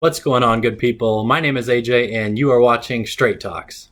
What's going on, good people? My name is AJ, and you are watching Straight Talks.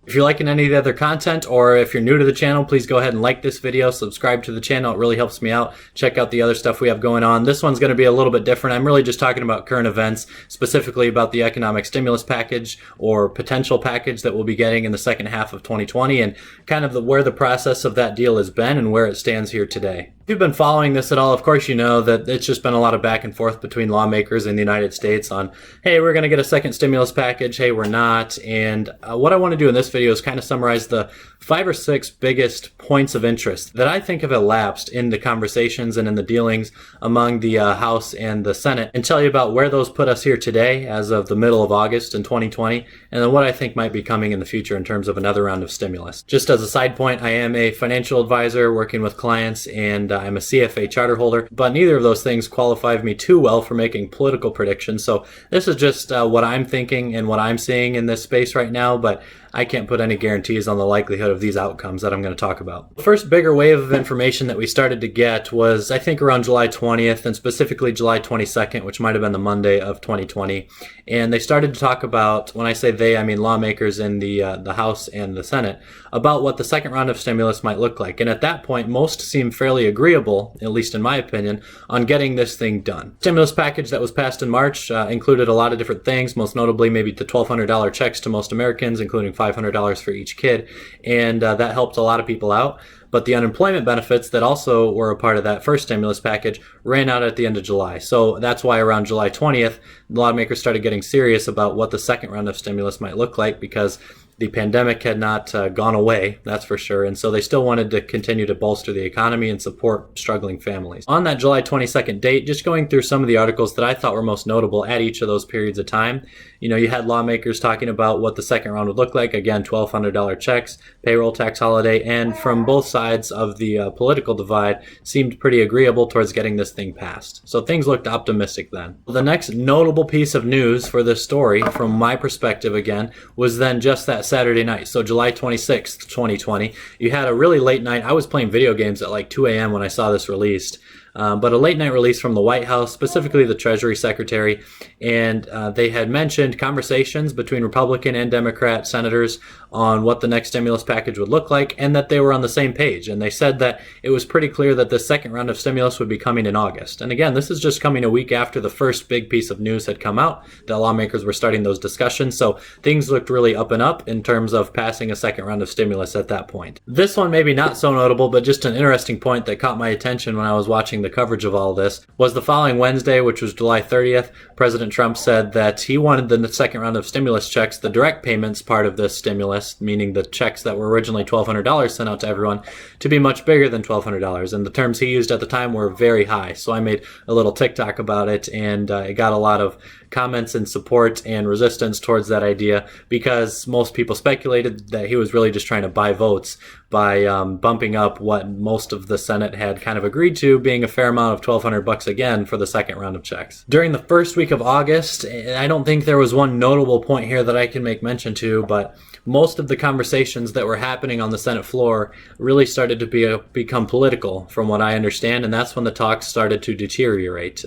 If you're liking any of the other content, or if you're new to the channel, please go ahead and like this video, subscribe to the channel. It really helps me out. Check out the other stuff we have going on. This one's going to be a little bit different. I'm really just talking about current events, specifically about the economic stimulus package or potential package that we'll be getting in the second half of 2020 and kind of where the process of that deal has been and where it stands here today. If you've been following this at all, of course you know that it's just been a lot of back and forth between lawmakers in the United States on, hey, we're going to get a second stimulus package, hey, we're not. And what I want to do in this video is kind of summarize the 5 or 6 biggest points of interest that I think have elapsed in the conversations and in the dealings among the House and the Senate, and tell you about where those put us here today as of the middle of August in 2020, and then what I think might be coming in the future in terms of another round of stimulus. Just as a side point, I am a financial advisor working with clients, and I'm a CFA charter holder, but neither of those things qualify me too well for making political predictions. So this is just what I'm thinking and what I'm seeing in this space right now, but I can't put any guarantees on the likelihood of these outcomes that I'm going to talk about. The first bigger wave of information that we started to get was, I think, around July 20th and specifically July 22nd, which might have been the Monday of 2020. And they started to talk about, when I say they, I mean lawmakers in the House and the Senate, about what the second round of stimulus might look like. And at that point, most seemed fairly agreeable, at least in my opinion, on getting this thing done. Stimulus package that was passed in March included a lot of different things, most notably maybe the $1,200 checks to most Americans, including $500 for each kid, and that helped a lot of people out. But the unemployment benefits that also were a part of that first stimulus package ran out at the end of July. So that's why around July 20th, lawmakers started getting serious about what the second round of stimulus might look like, because the pandemic had not gone away, that's for sure, and so they still wanted to continue to bolster the economy and support struggling families. On that July 22nd date, just going through some of the articles that I thought were most notable at each of those periods of time, you had lawmakers talking about what the second round would look like. Again, $1,200 checks, payroll tax holiday, and from both sides of the political divide seemed pretty agreeable towards getting this thing passed. So things looked optimistic then. The next notable piece of news for this story, from my perspective again, was then just that Saturday night. So July 26th, 2020, you had a really late night. I was playing video games at like 2 a.m. when I saw this released. But a late night release from the White House, specifically the Treasury Secretary, and they had mentioned conversations between Republican and Democrat senators on what the next stimulus package would look like, and that they were on the same page. And they said that it was pretty clear that the second round of stimulus would be coming in August. And again, this is just coming a week after the first big piece of news had come out. The lawmakers were starting those discussions, so things looked really up and up in terms of passing a second round of stimulus at that point. This one maybe not so notable, but just an interesting point that caught my attention when I was watching the coverage of all this was the following Wednesday, which was July 30th, President Trump said that he wanted the second round of stimulus checks, the direct payments part of this stimulus, meaning the checks that were originally $1,200 sent out to everyone, to be much bigger than $1,200. And the terms he used at the time were very high. So I made a little TikTok about it, and it got a lot of comments and support and resistance towards that idea, because most people speculated that he was really just trying to buy votes by bumping up what most of the Senate had kind of agreed to, being a fair amount of $1,200 again for the second round of checks. During the first week of August, I don't think there was one notable point here that I can make mention to, but most of the conversations that were happening on the Senate floor really started to become political, from what I understand, and that's when the talks started to deteriorate.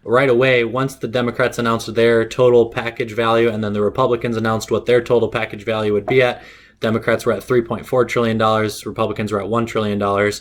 Right away, once the Democrats announced their total package value and then the Republicans announced what their total package value would be at, Democrats were at $3.4 trillion, Republicans were at $1 trillion.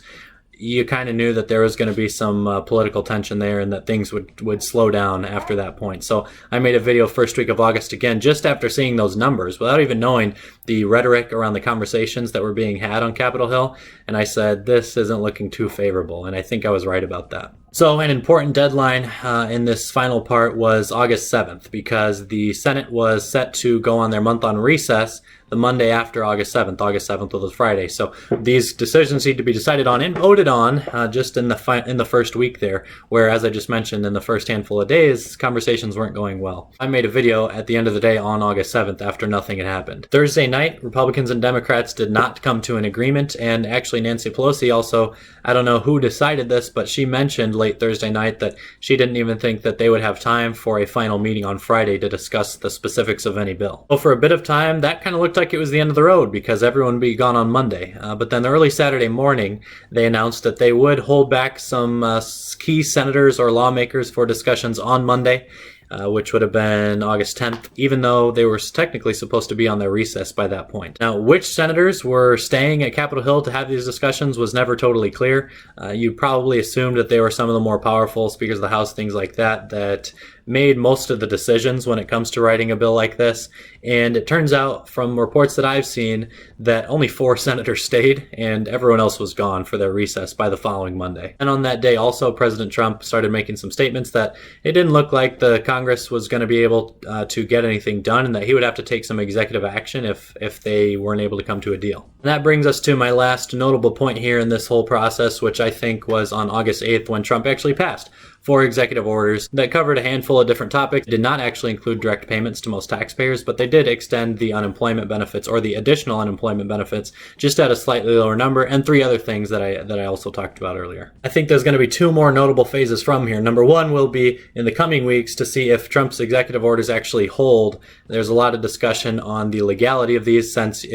You kind of knew that there was going to be some political tension there, and that things would slow down after that point. So I made a video first week of August, again, just after seeing those numbers, without even knowing the rhetoric around the conversations that were being had on Capitol Hill. And I said, this isn't looking too favorable. And I think I was right about that. So an important deadline in this final part was August 7th, because the Senate was set to go on their month-long recess the Monday after August 7th. August 7th was Friday. So these decisions need to be decided on and voted on just in the first week there, where, as I just mentioned, in the first handful of days, conversations weren't going well. I made a video at the end of the day on August 7th after nothing had happened. Thursday night, Republicans and Democrats did not come to an agreement, and actually Nancy Pelosi also, I don't know who decided this, but she mentioned late Thursday night that she didn't even think that they would have time for a final meeting on Friday to discuss the specifics of any bill. So for a bit of time, that kind of looked like it was the end of the road because everyone would be gone on Monday. But then the early Saturday morning, they announced that they would hold back some key senators or lawmakers for discussions on Monday, which would have been August 10th, even though they were technically supposed to be on their recess by that point. Now, which senators were staying at Capitol Hill to have these discussions was never totally clear. You probably assumed that they were some of the more powerful speakers of the House, things like that, that made most of the decisions when it comes to writing a bill like this. And it turns out from reports that I've seen that only 4 senators stayed and everyone else was gone for their recess by the following Monday. And on that day also, President Trump started making some statements that it didn't look like the Congress was going to be able to get anything done and that he would have to take some executive action if they weren't able to come to a deal. And that brings us to my last notable point here in this whole process, which I think was on August 8th when Trump actually passed 4 executive orders that covered a handful of different topics. It did not actually include direct payments to most taxpayers, but they did extend the unemployment benefits or the additional unemployment benefits just at a slightly lower number, and 3 other things that I also talked about earlier. I think there's going to be 2 more notable phases from here. Number 1 will be in the coming weeks to see if Trump's executive orders actually hold. There's a lot of discussion on the legality of these since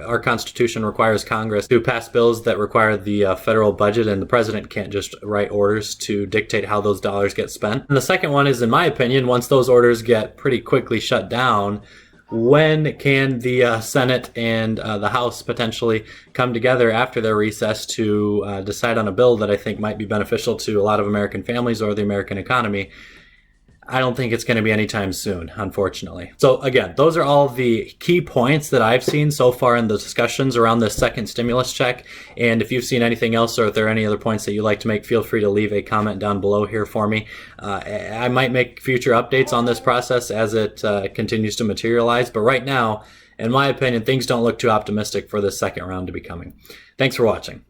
our Constitution requires Congress to pass bills that require the federal budget, and the president can't just write orders to dictate how those dollars get spent. And the second one is, in my opinion, once those orders get pretty quickly shut down, when can the Senate and the House potentially come together after their recess to decide on a bill that I think might be beneficial to a lot of American families or the American economy? I don't think it's going to be anytime soon, unfortunately. So again, those are all the key points that I've seen so far in the discussions around this second stimulus check. And if you've seen anything else or if there are any other points that you'd like to make, feel free to leave a comment down below here for me. I might make future updates on this process as it continues to materialize. But right now, in my opinion, things don't look too optimistic for this second round to be coming. Thanks for watching.